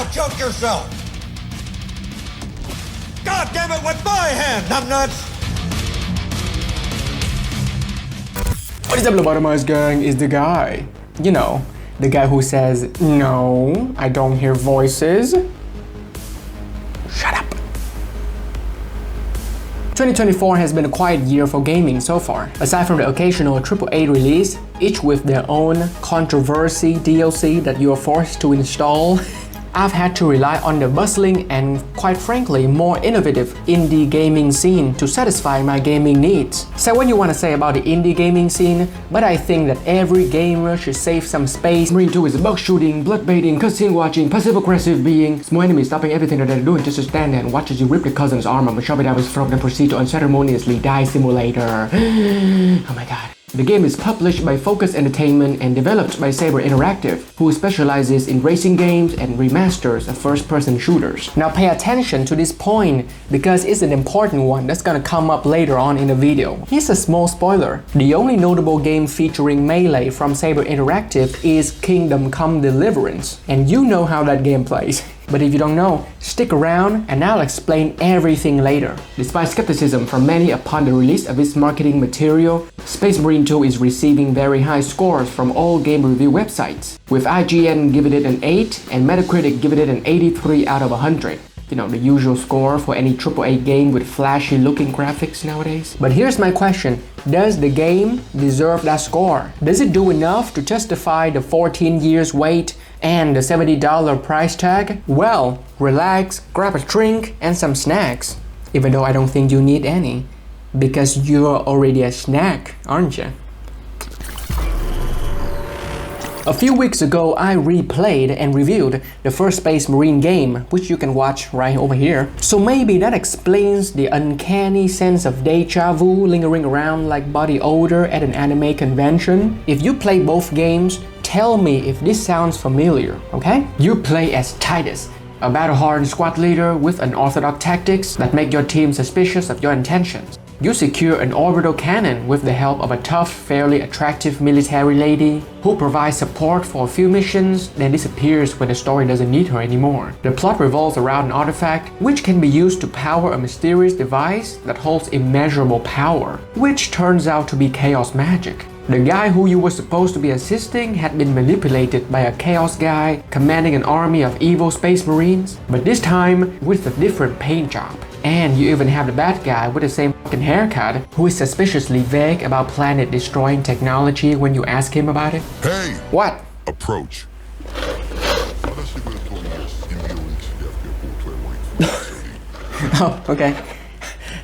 Now choke yourself! God damn it, with my hand, numbnuts! What is up, LobotomizeGang is the guy. You know, the guy who says, no, I don't hear voices. Shut up. 2024 has been a quiet year for gaming so far. Aside from the occasional AAA release, each with their own controversy DLC that you are forced to install, I've had to rely on the bustling and, quite frankly, more innovative indie gaming scene to satisfy my gaming needs. Say what you want to say about the indie gaming scene, but I think that every gamer should save some space. Marine 2 is bug shooting, blood baiting, cutscene watching, passive-aggressive being, small enemies stopping everything that they're doing just to stand there and watch as you rip the cousin's arm up and shove it out his throat and proceed to unceremoniously die simulator. Oh my god. The game is published by Focus Entertainment and developed by Saber Interactive, who specializes in racing games and remasters of first-person shooters. Now pay attention to this point because it's an important one that's gonna come up later on in the video. Here's a small spoiler. The only notable game featuring melee from Saber Interactive is Kingdom Come Deliverance, and you know how that game plays. But if you don't know, stick around and I'll explain everything later. Despite skepticism from many upon the release of its marketing material, Space Marine 2 is receiving very high scores from all game review websites, with IGN giving it an 8 and Metacritic giving it an 83 out of 100. You know, the usual score for any AAA game with flashy looking graphics nowadays. But here's my question. Does the game deserve that score? Does it do enough to justify the 14 years wait and the $70 price tag? Well, relax, grab a drink and some snacks. Even though I don't think you need any. Because you're already a snack, aren't you? A few weeks ago, I replayed and reviewed the first Space Marine game, which you can watch right over here. So maybe that explains the uncanny sense of deja vu lingering around like body odor at an anime convention. If you play both games, tell me if this sounds familiar, okay? You play as Titus, a battle-hardened squad leader with unorthodox tactics that make your team suspicious of your intentions. You secure an orbital cannon with the help of a tough, fairly attractive military lady who provides support for a few missions, then disappears when the story doesn't need her anymore. The plot revolves around an artifact which can be used to power a mysterious device that holds immeasurable power, which turns out to be chaos magic. The guy who you were supposed to be assisting had been manipulated by a chaos guy commanding an army of evil space marines, but this time with a different paint job. And you even have the bad guy with the same fucking haircut who is suspiciously vague about planet-destroying technology when you ask him about it. Hey! What? Approach. Oh, okay.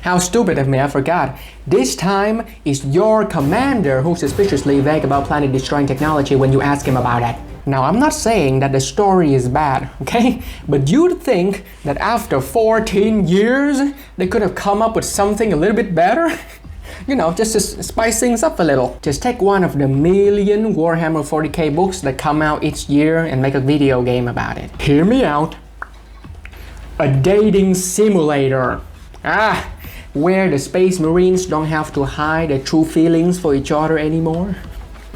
How stupid of me, I forgot. This time, it's your commander who's suspiciously vague about planet-destroying technology when you ask him about it. Now, I'm not saying that the story is bad, okay? But you'd think that after 14 years, they could have come up with something a little bit better? You know, just to spice things up a little. Just take one of the million Warhammer 40k books that come out each year and make a video game about it. Hear me out. A dating simulator. Where the Space Marines don't have to hide their true feelings for each other anymore.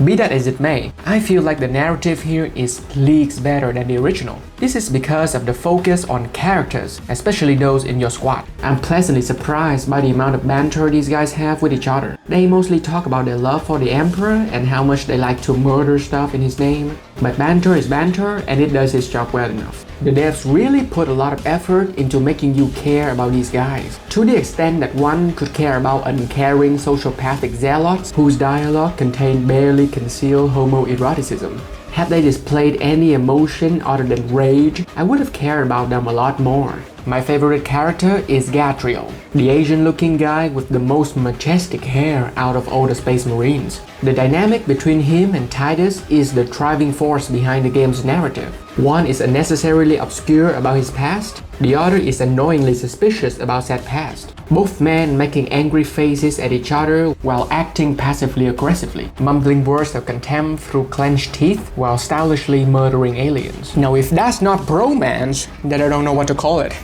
Be that as it may, I feel like the narrative here is leagues better than the original. This is because of the focus on characters, especially those in your squad. I'm pleasantly surprised by the amount of banter these guys have with each other. They mostly talk about their love for the Emperor and how much they like to murder stuff in his name. But banter is banter and it does its job well enough. The devs really put a lot of effort into making you care about these guys, to the extent that one could care about uncaring sociopathic zealots whose dialogue contained barely concealed homoeroticism. Had they displayed any emotion other than rage, I would have cared about them a lot more. My favorite character is Gatriel, the Asian-looking guy with the most majestic hair out of all the Space Marines. The dynamic between him and Titus is the driving force behind the game's narrative. One is unnecessarily obscure about his past, the other is annoyingly suspicious about said past. Both men making angry faces at each other while acting passively aggressively, mumbling words of contempt through clenched teeth while stylishly murdering aliens. Now if that's not bromance, then I don't know what to call it.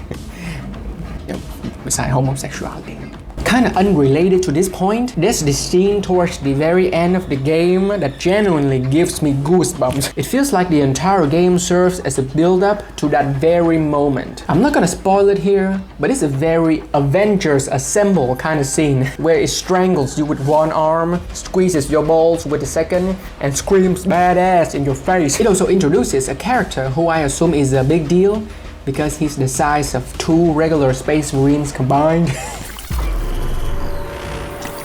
Beside homosexuality. Kind of unrelated to this point, there's this scene towards the very end of the game that genuinely gives me goosebumps. It feels like the entire game serves as a build-up to that very moment. I'm not gonna spoil it here, but it's a very Avengers Assemble kind of scene where it strangles you with one arm, squeezes your balls with the second, and screams badass in your face. It also introduces a character who I assume is a big deal because he's the size of 2 regular Space Marines combined.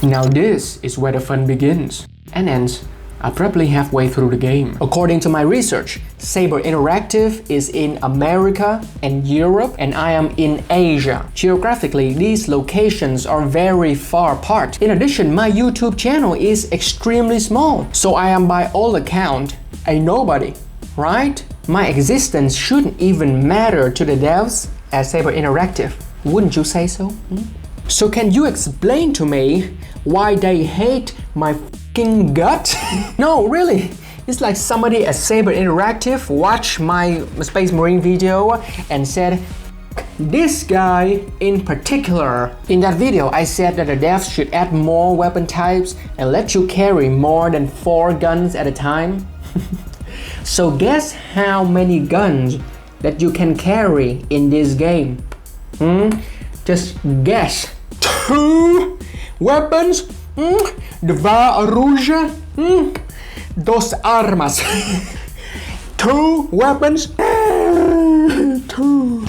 Now this is where the fun begins and ends abruptly halfway through the game. According to my research, Saber Interactive is in America and Europe, and I am in Asia. Geographically, these locations are very far apart. In addition, my YouTube channel is extremely small, so I am by all account a nobody, right? My existence shouldn't even matter to the devs at Saber Interactive. Wouldn't you say so? So can you explain to me why they hate my fucking gut? No, really. It's like somebody at Saber Interactive watched my Space Marine video and said, this guy in particular. In that video, I said that the devs should add more weapon types and let you carry more than 4 guns at a time. So guess how many guns that you can carry in this game? Just guess. 2 weapons? Dwa orужия? Dos armas. 2 weapons? 2.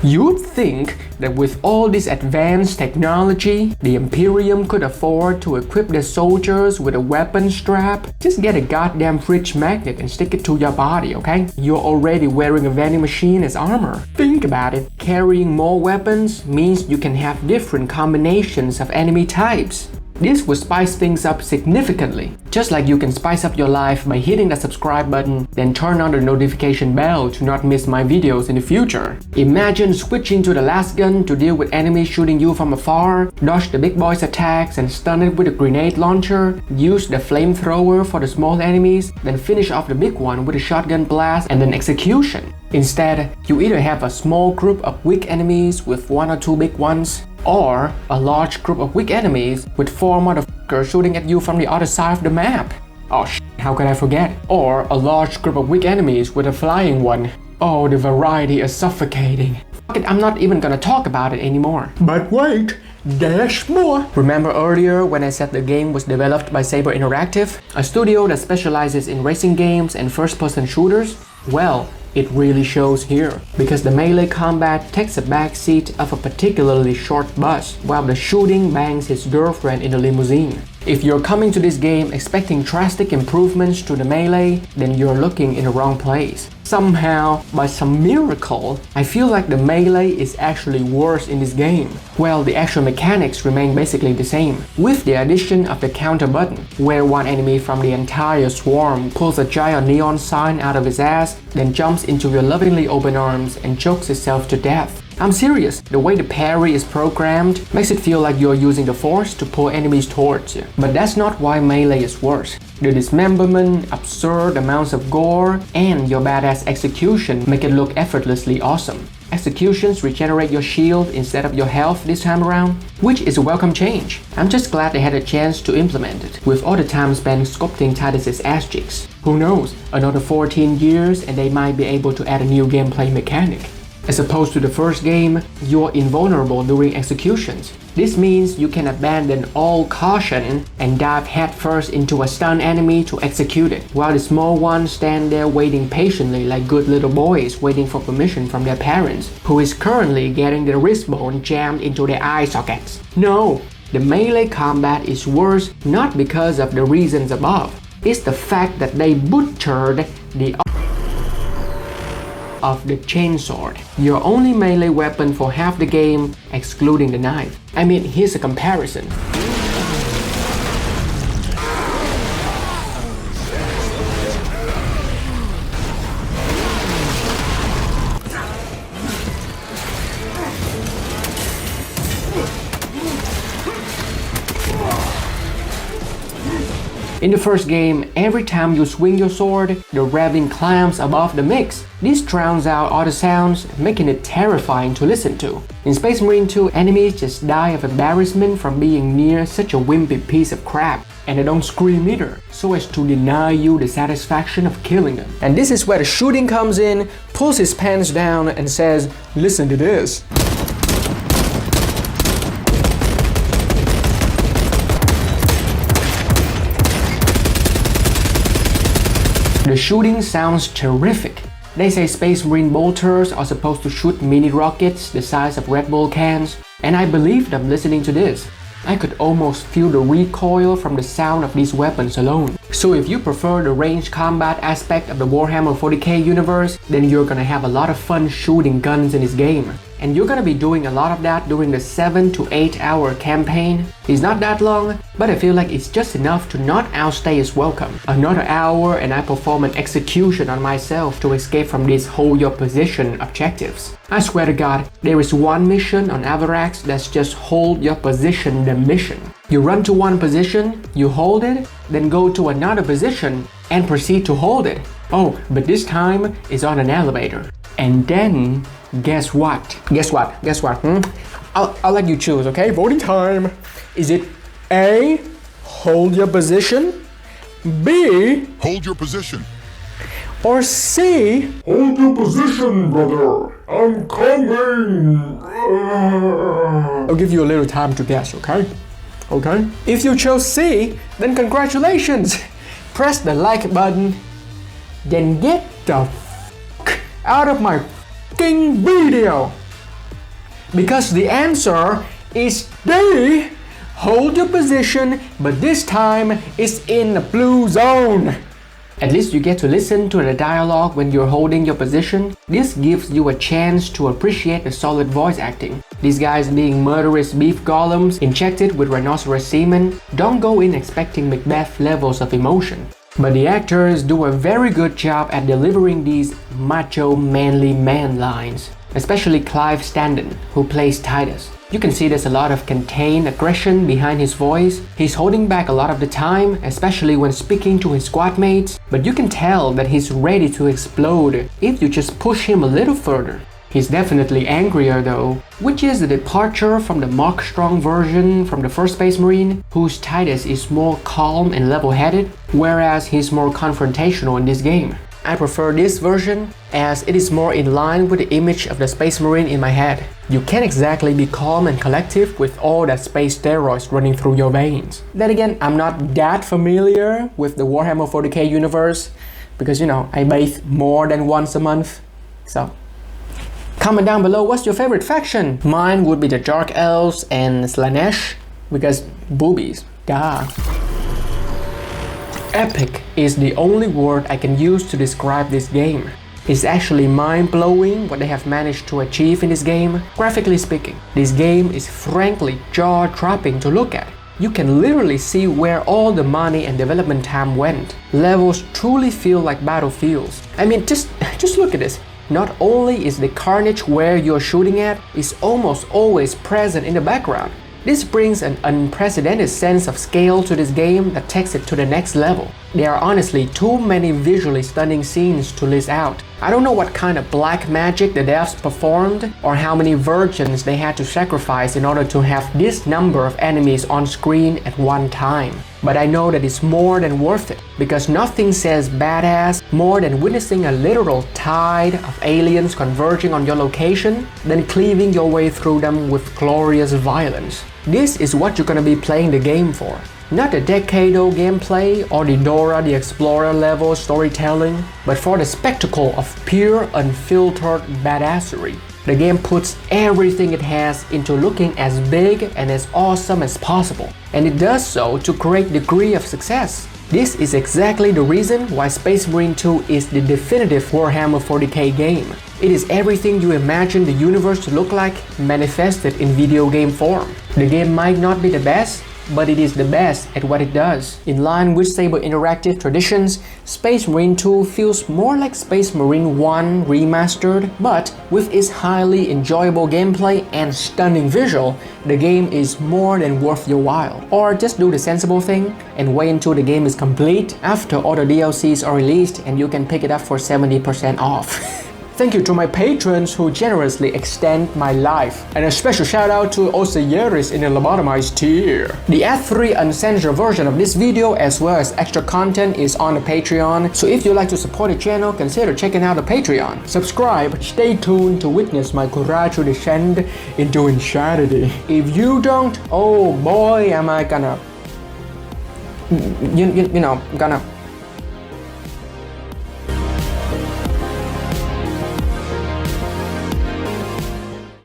You'd think that with all this advanced technology, the Imperium could afford to equip their soldiers with a weapon strap. Just get a goddamn fridge magnet and stick it to your body, okay? You're already wearing a vending machine as armor. Think about it. Carrying more weapons means you can have different combinations of enemy types. This would spice things up significantly. Just like you can spice up your life by hitting that subscribe button, then turn on the notification bell to not miss my videos in the future. Imagine switching to the last gun to deal with enemies shooting you from afar, dodge the big boy's attacks and stun it with a grenade launcher, use the flamethrower for the small enemies, then finish off the big one with a shotgun blast and then execution. Instead, you either have a small group of weak enemies with 1 or 2 big ones, or a large group of weak enemies with 4 motherfuckers shooting at you from the other side of the map. Oh shit, how could I forget? Or a large group of weak enemies with a flying one. Oh, the variety is suffocating. Fuck it, I'm not even gonna talk about it anymore. But wait, there's more! Remember earlier when I said the game was developed by Saber Interactive, a studio that specializes in racing games and first-person shooters? Well, it really shows here, because the melee combat takes a backseat of a particularly short bus, while the shooting bangs his girlfriend in a limousine. If you're coming to this game expecting drastic improvements to the melee, then you're looking in the wrong place. Somehow, by some miracle, I feel like the melee is actually worse in this game. Well, the actual mechanics remain basically the same, with the addition of the counter button, where one enemy from the entire swarm pulls a giant neon sign out of his ass, then jumps into your lovingly open arms and chokes itself to death. I'm serious, the way the parry is programmed makes it feel like you're using the force to pull enemies towards you. But that's not why melee is worse. The dismemberment, absurd amounts of gore, and your badass execution make it look effortlessly awesome. Executions regenerate your shield instead of your health this time around, which is a welcome change. I'm just glad they had a chance to implement it, with all the time spent sculpting Titus's ass cheeks. Who knows, another 14 years and they might be able to add a new gameplay mechanic. As opposed to the first game, you're invulnerable during executions. This means you can abandon all caution and dive headfirst into a stunned enemy to execute it, while the small ones stand there waiting patiently like good little boys waiting for permission from their parents, who is currently getting their wrist bone jammed into their eye sockets. No, the melee combat is worse not because of the reasons above. It's the fact that they butchered the of the chainsword, your only melee weapon for half the game, excluding the knife. I mean, here's a comparison. In the first game, every time you swing your sword, the revving climbs above the mix. This drowns out all the sounds, making it terrifying to listen to. In Space Marine 2, enemies just die of embarrassment from being near such a wimpy piece of crap. And they don't scream either, so as to deny you the satisfaction of killing them. And this is where the shooting comes in, pulls his pants down and says, "Listen to this." The shooting sounds terrific. They say Space Marine bolters are supposed to shoot mini rockets the size of Red Bull cans, and I believe them listening to this. I could almost feel the recoil from the sound of these weapons alone. So if you prefer the range combat aspect of the Warhammer 40k universe, then you're gonna have a lot of fun shooting guns in this game. And you're gonna be doing a lot of that during the 7 to 8 hour campaign. It's not that long, but I feel like it's just enough to not outstay its welcome. Another hour and I perform an execution on myself to escape from these hold your position objectives. I swear to God, there is one mission on Avarax that's just hold your position the mission. You run to one position, you hold it, then go to another position and proceed to hold it. Oh, but this time it's on an elevator. And then, guess what? Guess what? I'll let you choose, okay? Voting time. Is it A, hold your position, B, Hold your position. or C, Hold your position, brother. I'm coming. I'll give you a little time to guess, okay? Okay? If you chose C, then congratulations! Press the like button, then get the f*** out of my f***ing video! Because the answer is D! Hold your position, but this time it's in the blue zone! At least you get to listen to the dialogue when you're holding your position. This gives you a chance to appreciate the solid voice acting. These guys being murderous beef golems injected with rhinoceros semen, don't go in expecting Macbeth levels of emotion. But the actors do a very good job at delivering these macho manly man lines. Especially Clive Standen, who plays Titus. You can see there's a lot of contained aggression behind his voice. He's holding back a lot of the time, especially when speaking to his squad mates, but you can tell that he's ready to explode if you just push him a little further. He's definitely angrier though, which is a departure from the Mark Strong version from the first Space Marine, whose Titus is more calm and level-headed, whereas he's more confrontational in this game. I prefer this version as it is more in line with the image of the Space Marine in my head. You can't exactly be calm and collective with all that space steroids running through your veins. Then again, I'm not that familiar with the Warhammer 40k universe because I bathe more than once a month. So, comment down below what's your favorite faction? Mine would be the Dark Elves and Slanesh because boobies, duh. Epic is the only word I can use to describe this game. It's actually mind-blowing what they have managed to achieve in this game. Graphically speaking, this game is frankly jaw-dropping to look at. You can literally see where all the money and development time went. Levels truly feel like battlefields. I mean, just look at this. Not only is the carnage where you're shooting at, it's almost always present in the background. This brings an unprecedented sense of scale to this game that takes it to the next level. There are honestly too many visually stunning scenes to list out. I don't know what kind of black magic the devs performed or how many virgins they had to sacrifice in order to have this number of enemies on screen at one time. But I know that it's more than worth it, because nothing says badass more than witnessing a literal tide of aliens converging on your location than cleaving your way through them with glorious violence. This is what you're gonna be playing the game for. Not the decadal gameplay or the Dora the Explorer level storytelling, but for the spectacle of pure unfiltered badassery. The game puts everything it has into looking as big and as awesome as possible, and it does so to a great degree of success. This is exactly the reason why Space Marine 2 is the definitive Warhammer 40k game. It is everything you imagine the universe to look like manifested in video game form. The game might not be the best, but it is the best at what it does. In line with Saber Interactive traditions, Space Marine 2 feels more like Space Marine 1 remastered, but with its highly enjoyable gameplay and stunning visual, the game is more than worth your while. Or just do the sensible thing and wait until the game is complete after all the DLCs are released and you can pick it up for 70% off. Thank you to my patrons who generously extend my life. And a special shout out to Osiris in the Lobotomized tier. The ad-free uncensored version of this video as well as extra content is on the Patreon. So if you'd like to support the channel, consider checking out the Patreon. Subscribe, stay tuned to witness my gradual descent into insanity. If you don't, oh boy am I gonna... you know, gonna...